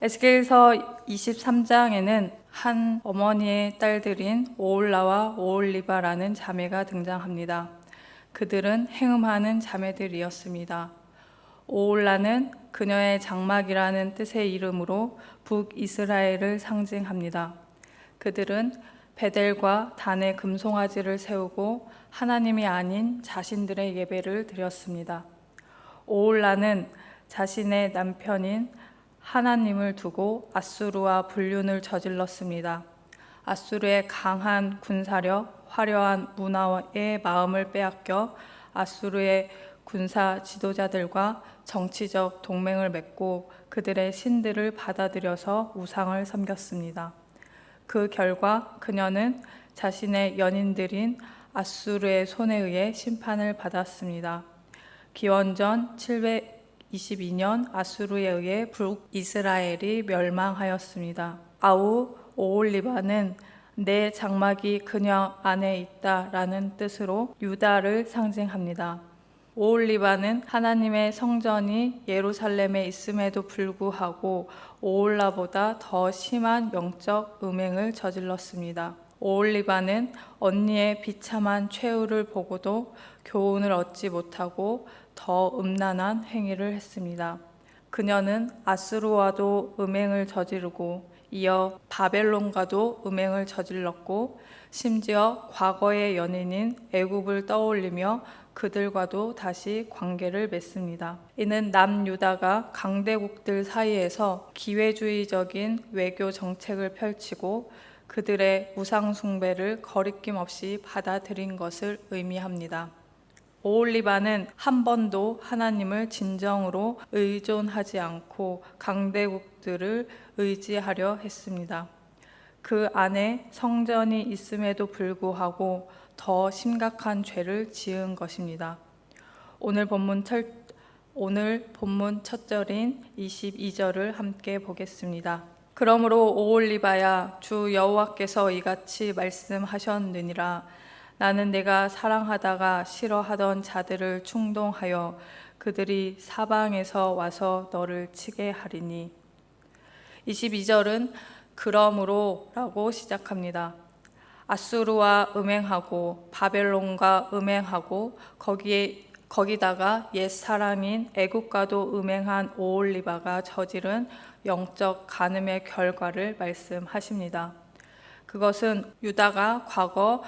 에스겔서 23장에는 한 어머니의 딸들인 오홀라와 오홀리바라는 자매가 등장합니다. 그들은 행음하는 자매들이었습니다. 오홀라는 그녀의 장막이라는 뜻의 이름으로 북이스라엘을 상징합니다. 그들은 베델과 단에 금송아지를 세우고 하나님이 아닌 자신들의 예배를 드렸습니다. 오홀라는 자신의 남편인 하나님을 두고 아수르와 불륜을 저질렀습니다. 아수르의 강한 군사력, 화려한 문화의 마음을 빼앗겨 아수르의 군사 지도자들과 정치적 동맹을 맺고 그들의 신들을 받아들여서 우상을 섬겼습니다. 그 결과 그녀는 자신의 연인들인 아수르의 손에 의해 심판을 받았습니다. 기원전 722년 아수르에 의해 북이스라엘이 멸망하였습니다. 아우 오홀리바는 내 장막이 그녀 안에 있다라는 뜻으로 유다를 상징합니다. 오홀리바는 하나님의 성전이 예루살렘에 있음에도 불구하고 오홀라보다 더 심한 영적 음행을 저질렀습니다. 오홀리바는 언니의 비참한 최후를 보고도 교훈을 얻지 못하고 더 음란한 행위를 했습니다. 그녀는 아수르와도 음행을 저지르고 이어 바벨론과도 음행을 저질렀고 심지어 과거의 연인인 애굽을 떠올리며 그들과도 다시 관계를 맺습니다. 이는 남유다가 강대국들 사이에서 기회주의적인 외교 정책을 펼치고 그들의 우상 숭배를 거리낌 없이 받아들인 것을 의미합니다. 오홀리바는 한 번도 하나님을 진정으로 의존하지 않고 강대국들을 의지하려 했습니다. 그 안에 성전이 있음에도 불구하고 더 심각한 죄를 지은 것입니다. 오늘 본문 첫 절인 22절을 함께 보겠습니다. 그러므로 오홀리바야, 주 여호와께서 이같이 말씀하셨느니라. 나는 내가 사랑하다가 싫어하던 자들을 충동하여 그들이 사방에서 와서 너를 치게 하리니. 22절은 그러므로 라고 시작합니다. 아수르와 음행하고 바벨론과 음행하고 거기다가 옛 사랑인 애국과도 음행한 오홀리바가 저지른 영적 간음의 결과를 말씀하십니다. 그것은 유다가 과거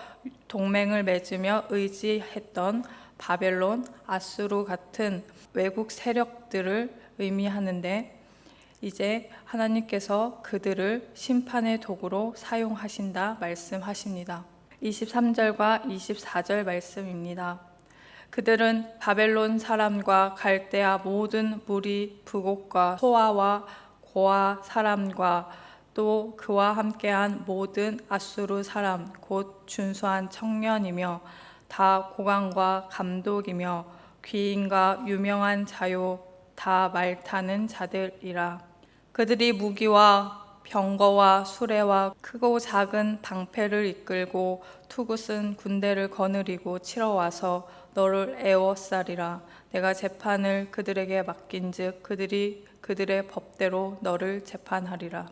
동맹을 맺으며 의지했던 바벨론, 아수르 같은 외국 세력들을 의미하는데 이제 하나님께서 그들을 심판의 도구로 사용하신다 말씀하십니다. 23절과 24절 말씀입니다. 그들은 바벨론 사람과 갈대아 모든 무리 부곡과 소아와 고아 사람과 또 그와 함께한 모든 아수르 사람 곧 준수한 청년이며 다 고관과 감독이며 귀인과 유명한 자요 다 말 타는 자들이라. 그들이 무기와 병거와 수레와 크고 작은 방패를 이끌고 투구쓴 군대를 거느리고 치러 와서 너를 애워싸리라. 내가 재판을 그들에게 맡긴즉 그들이 그들의 법대로 너를 재판하리라.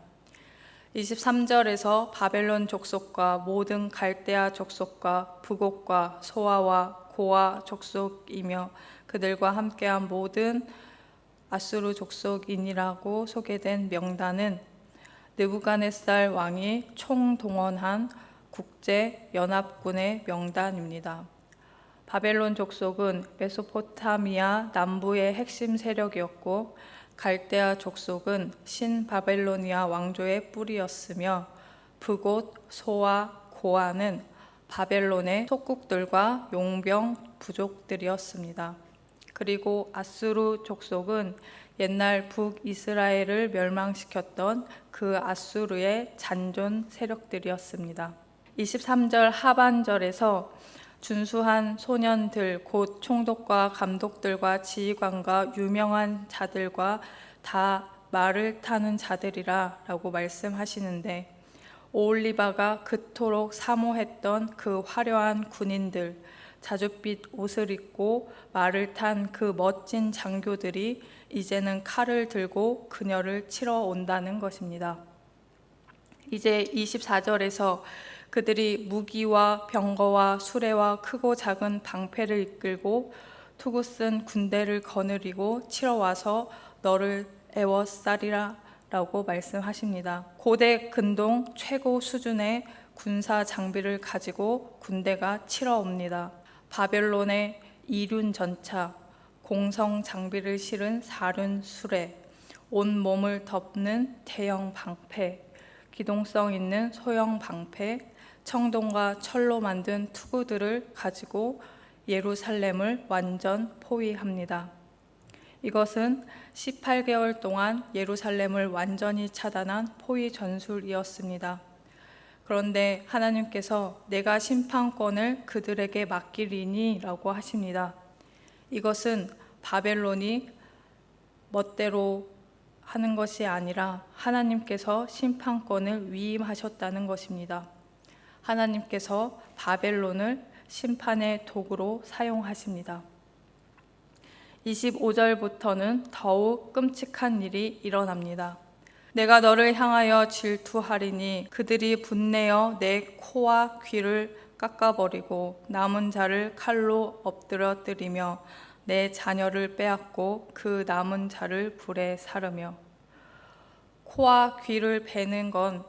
23절에서 바벨론 족속과 모든 갈대아 족속과 부곡과 소아와 고아 족속이며 그들과 함께한 모든 아수르 족속인이라고 소개된 명단은 느부갓네살 왕이 총동원한 국제연합군의 명단입니다. 바벨론 족속은 메소포타미아 남부의 핵심 세력이었고 갈대아 족속은 신바벨로니아 왕조의 뿌리였으며 부곳, 소아, 고아는 바벨론의 속국들과 용병 부족들이었습니다. 그리고 아수르 족속은 옛날 북이스라엘을 멸망시켰던 그 아수르의 잔존 세력들이었습니다. 23절 하반절에서 준수한 소년들 곧 총독과 감독들과 지휘관과 유명한 자들과 다 말을 타는 자들이라 라고 말씀하시는데 오홀리바가 그토록 사모했던 그 화려한 군인들 자줏빛 옷을 입고 말을 탄 그 멋진 장교들이 이제는 칼을 들고 그녀를 치러 온다는 것입니다. 이제 24절에서 그들이 무기와 병거와 수레와 크고 작은 방패를 이끌고 투구 쓴 군대를 거느리고 치러 와서 너를 애워싸리라 라고 말씀하십니다. 고대 근동 최고 수준의 군사 장비를 가지고 군대가 치러 옵니다. 바벨론의 이륜 전차, 공성 장비를 실은 사륜 수레, 온 몸을 덮는 대형 방패, 기동성 있는 소형 방패, 청동과 철로 만든 투구들을 가지고 예루살렘을 완전 포위합니다. 이것은 18개월 동안 예루살렘을 완전히 차단한 포위 전술이었습니다. 그런데 하나님께서 내가 심판권을 그들에게 맡기리니 라고 하십니다. 이것은 바벨론이 멋대로 하는 것이 아니라 하나님께서 심판권을 위임하셨다는 것입니다. 하나님께서 바벨론을 심판의 도구로 사용하십니다. 25절부터는 더욱 끔찍한 일이 일어납니다. 내가 너를 향하여 질투하리니 그들이 분내어 내 코와 귀를 깎아버리고 남은 자를 칼로 엎드러뜨리며 내 자녀를 빼앗고 그 남은 자를 불에 사르며. 코와 귀를 베는 건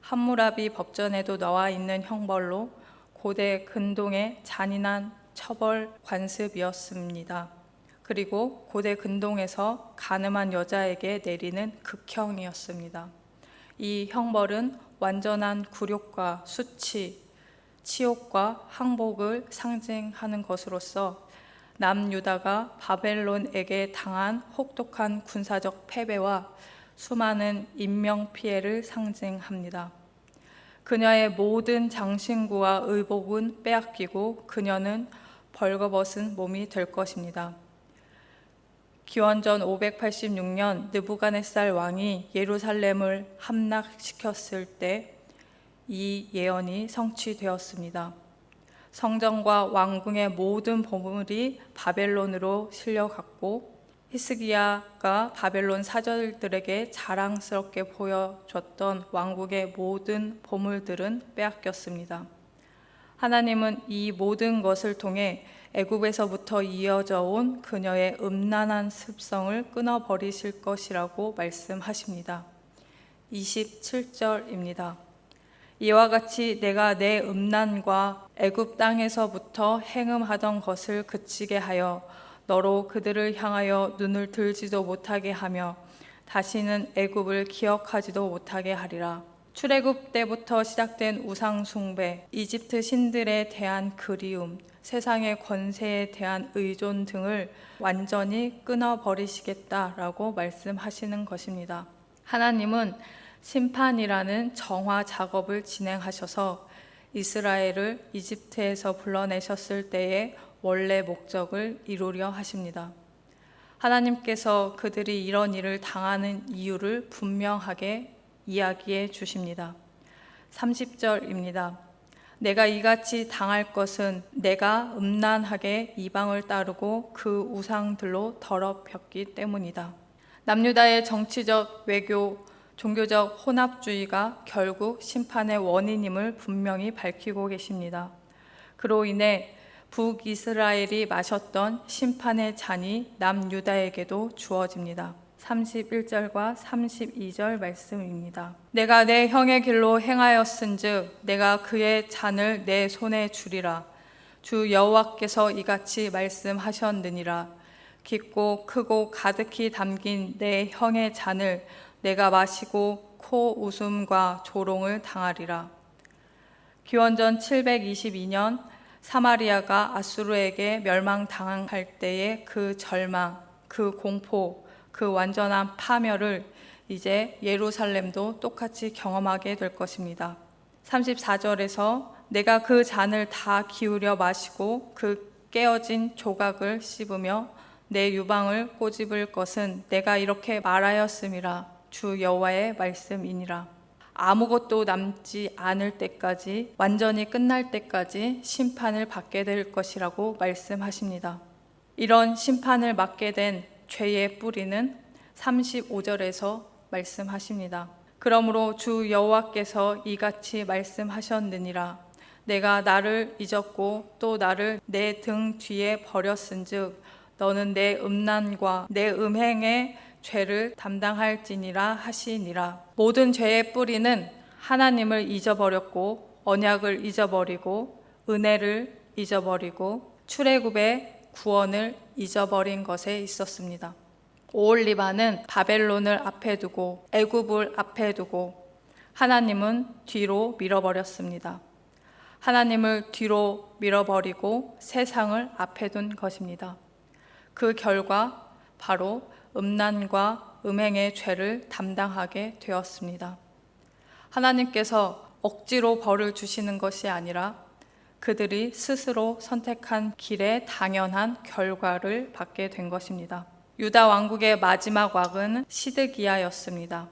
함무라비 법전에도 나와 있는 형벌로 고대 근동의 잔인한 처벌 관습이었습니다. 그리고 고대 근동에서 가늠한 여자에게 내리는 극형이었습니다. 이 형벌은 완전한 굴욕과 수치, 치욕과 항복을 상징하는 것으로서 남유다가 바벨론에게 당한 혹독한 군사적 패배와 수많은 인명피해를 상징합니다. 그녀의 모든 장신구와 의복은 빼앗기고 그녀는 벌거벗은 몸이 될 것입니다. 기원전 586년 느부갓네살 왕이 예루살렘을 함락시켰을 때 이 예언이 성취되었습니다. 성전과 왕궁의 모든 보물이 바벨론으로 실려갔고 히스기야가 바벨론 사절들에게 자랑스럽게 보여줬던 왕국의 모든 보물들은 빼앗겼습니다. 하나님은 이 모든 것을 통해 애굽에서부터 이어져 온 그녀의 음란한 습성을 끊어버리실 것이라고 말씀하십니다. 27절입니다. 이와 같이 내가 내 음란과 애굽 땅에서부터 행음하던 것을 그치게 하여 너로 그들을 향하여 눈을 들지도 못하게 하며 다시는 애굽을 기억하지도 못하게 하리라. 출애굽 때부터 시작된 우상 숭배, 이집트 신들에 대한 그리움, 세상의 권세에 대한 의존 등을 완전히 끊어버리시겠다라고 말씀하시는 것입니다. 하나님은 심판이라는 정화 작업을 진행하셔서 이스라엘을 이집트에서 불러내셨을 때의 원래 목적을 이루려 하십니다. 하나님께서 그들이 이런 일을 당하는 이유를 분명하게 이야기해 주십니다. 30절입니다. 내가 이같이 당할 것은 내가 음란하게 이방을 따르고 그 우상들로 더럽혔기 때문이다. 남유다의 정치적, 외교, 종교적 혼합주의가 결국 심판의 원인임을 분명히 밝히고 계십니다. 그로 인해 북이스라엘이 마셨던 심판의 잔이 남유다에게도 주어집니다. 31절과 32절 말씀입니다. 내가 내 형의 길로 행하였은즉 내가 그의 잔을 내 손에 주리라. 주 여호와께서 이같이 말씀하셨느니라. 깊고 크고 가득히 담긴 내 형의 잔을 내가 마시고 코 웃음과 조롱을 당하리라. 기원전 722년 사마리아가 아수르에게 멸망당할 때의 그 절망, 그 공포, 그 완전한 파멸을 이제 예루살렘도 똑같이 경험하게 될 것입니다. 34절에서 내가 그 잔을 다 기울여 마시고 그 깨어진 조각을 씹으며 내 유방을 꼬집을 것은 내가 이렇게 말하였음이라. 주 여호와의 말씀이니라. 아무것도 남지 않을 때까지, 완전히 끝날 때까지 심판을 받게 될 것이라고 말씀하십니다. 이런 심판을 맞게 된 죄의 뿌리는 35절에서 말씀하십니다. 그러므로 주 여호와께서 이같이 말씀하셨느니라. 내가 나를 잊었고 또 나를 내 등 뒤에 버렸은즉 너는 내 음란과 내 음행의 죄를 담당할지니라 하시니라. 모든 죄의 뿌리는 하나님을 잊어버렸고 언약을 잊어버리고 은혜를 잊어버리고 출애굽의 구원을 잊어버린 것에 있었습니다. 오홀리바는 바벨론을 앞에 두고 애굽을 앞에 두고 하나님은 뒤로 밀어버렸습니다. 하나님을 뒤로 밀어버리고 세상을 앞에 둔 것입니다. 그 결과 바로 음란과 음행의 죄를 담당하게 되었습니다. 하나님께서 억지로 벌을 주시는 것이 아니라 그들이 스스로 선택한 길에 당연한 결과를 받게 된 것입니다. 유다 왕국의 마지막 왕은 시드기야였습니다.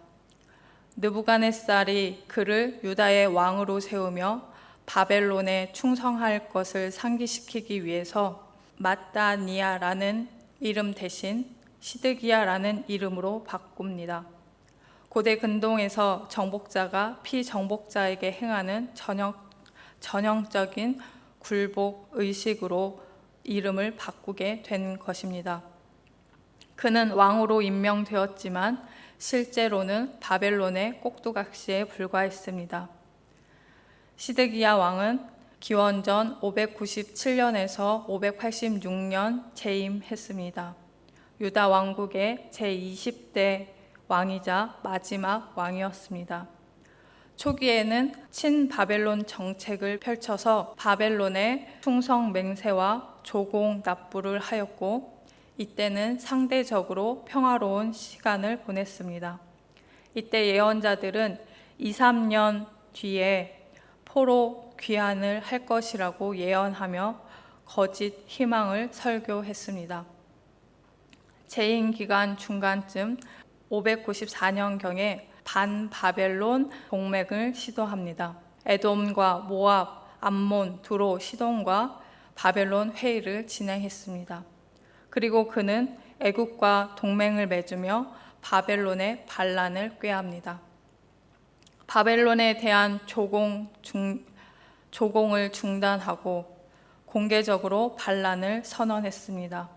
느부갓네살이 그를 유다의 왕으로 세우며 바벨론에 충성할 것을 상기시키기 위해서 마따니아라는 이름 대신 시드기야라는 이름으로 바꿉니다. 고대 근동에서 정복자가 피정복자에게 행하는 전형적인 굴복 의식으로 이름을 바꾸게 된 것입니다. 그는 왕으로 임명되었지만 실제로는 바벨론의 꼭두각시에 불과했습니다. 시드기야 왕은 기원전 597년에서 586년 재임했습니다. 유다 왕국의 제20대 왕이자 마지막 왕이었습니다. 초기에는 친바벨론 정책을 펼쳐서 바벨론의 충성 맹세와 조공 납부를 하였고 이때는 상대적으로 평화로운 시간을 보냈습니다. 이때 예언자들은 2, 3년 뒤에 포로 귀환을 할 것이라고 예언하며 거짓 희망을 설교했습니다. 재임 기간 중간쯤 594년경에 반바벨론 동맹을 시도합니다. 에돔과 모압, 암몬, 두로, 시돈과 바벨론 회의를 진행했습니다. 그리고 그는 애국과 동맹을 맺으며 바벨론의 반란을 꾀합니다. 바벨론에 대한 조공을 중단하고 공개적으로 반란을 선언했습니다.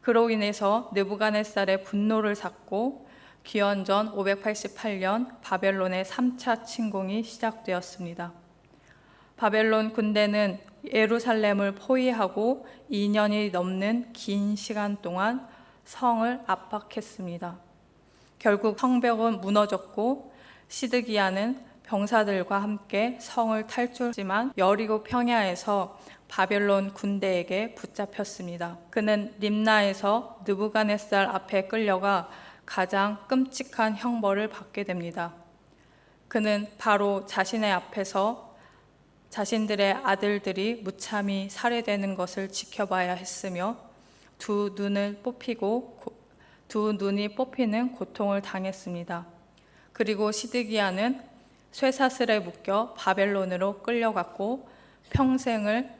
그로 인해서 느부갓네살의 분노를 샀고 기원전 588년 바벨론의 3차 침공이 시작되었습니다. 바벨론 군대는 예루살렘을 포위하고 2년이 넘는 긴 시간 동안 성을 압박했습니다. 결국 성벽은 무너졌고 시드기야는 병사들과 함께 성을 탈출했지만 여리고 평야에서 바벨론 군대에게 붙잡혔습니다. 그는 림나에서 느부갓네살 앞에 끌려가 가장 끔찍한 형벌을 받게 됩니다. 그는 바로 자신의 앞에서 자신들의 아들들이 무참히 살해되는 것을 지켜봐야 했으며 두 눈이 뽑히는 고통을 당했습니다. 그리고 시드기야는 쇠사슬에 묶여 바벨론으로 끌려갔고 평생을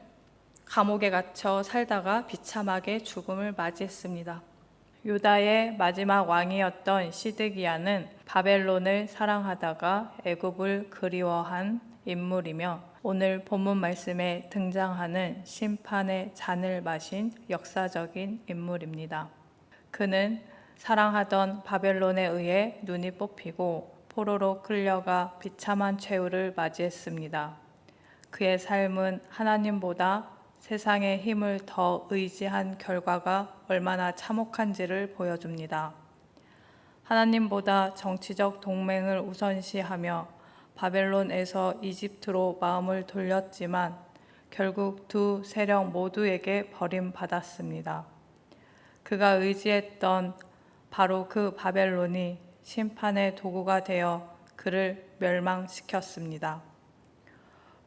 감옥에 갇혀 살다가 비참하게 죽음을 맞이했습니다. 유다의 마지막 왕이었던 시드기야는 바벨론을 사랑하다가 애굽을 그리워한 인물이며 오늘 본문 말씀에 등장하는 심판의 잔을 마신 역사적인 인물입니다. 그는 사랑하던 바벨론에 의해 눈이 뽑히고 포로로 끌려가 비참한 최후를 맞이했습니다. 그의 삶은 하나님보다 세상의 힘을 더 의지한 결과가 얼마나 참혹한지를 보여줍니다. 하나님보다 정치적 동맹을 우선시하며 바벨론에서 이집트로 마음을 돌렸지만 결국 두 세력 모두에게 버림받았습니다. 그가 의지했던 바로 그 바벨론이 심판의 도구가 되어 그를 멸망시켰습니다.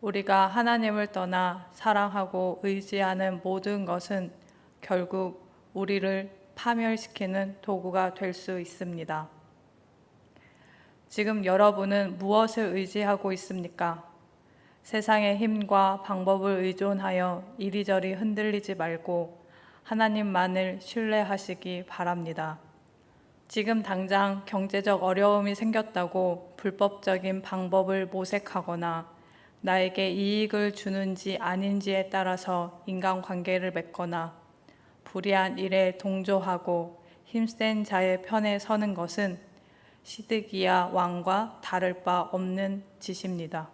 우리가 하나님을 떠나 사랑하고 의지하는 모든 것은 결국 우리를 파멸시키는 도구가 될 수 있습니다. 지금 여러분은 무엇을 의지하고 있습니까? 세상의 힘과 방법을 의존하여 이리저리 흔들리지 말고 하나님만을 신뢰하시기 바랍니다. 지금 당장 경제적 어려움이 생겼다고 불법적인 방법을 모색하거나 나에게 이익을 주는지 아닌지에 따라서 인간관계를 맺거나 불의한 일에 동조하고 힘센 자의 편에 서는 것은 시드기야 왕과 다를 바 없는 짓입니다.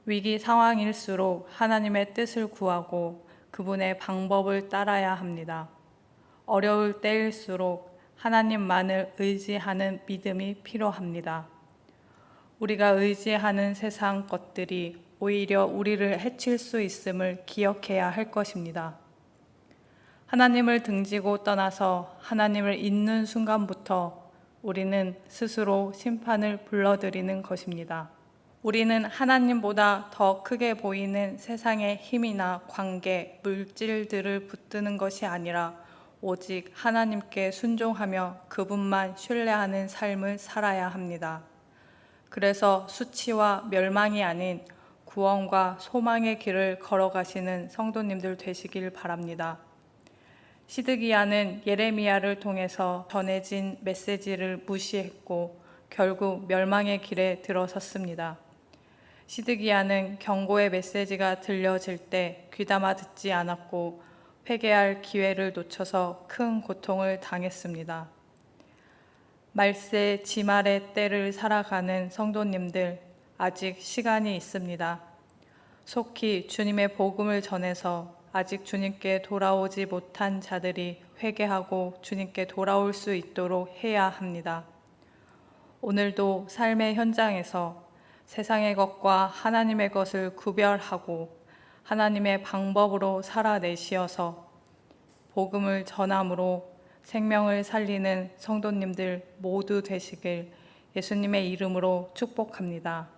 위기 상황일수록 하나님의 뜻을 구하고 그분의 방법을 따라야 합니다. 어려울 때일수록 하나님만을 의지하는 믿음이 필요합니다. 우리가 의지하는 세상 것들이 오히려 우리를 해칠 수 있음을 기억해야 할 것입니다. 하나님을 등지고 떠나서 하나님을 잊는 순간부터 우리는 스스로 심판을 불러들이는 것입니다. 우리는 하나님보다 더 크게 보이는 세상의 힘이나 관계, 물질들을 붙드는 것이 아니라 오직 하나님께 순종하며 그분만 신뢰하는 삶을 살아야 합니다. 그래서 수치와 멸망이 아닌 구원과 소망의 길을 걸어가시는 성도님들 되시길 바랍니다. 시드기야는 예레미야를 통해서 전해진 메시지를 무시했고 결국 멸망의 길에 들어섰습니다. 시드기야는 경고의 메시지가 들려질 때 귀담아 듣지 않았고 회개할 기회를 놓쳐서 큰 고통을 당했습니다. 말세 지말의 때를 살아가는 성도님들, 아직 시간이 있습니다. 속히 주님의 복음을 전해서 아직 주님께 돌아오지 못한 자들이 회개하고 주님께 돌아올 수 있도록 해야 합니다. 오늘도 삶의 현장에서 세상의 것과 하나님의 것을 구별하고 하나님의 방법으로 살아내시어서 복음을 전함으로 생명을 살리는 성도님들 모두 되시길 예수님의 이름으로 축복합니다.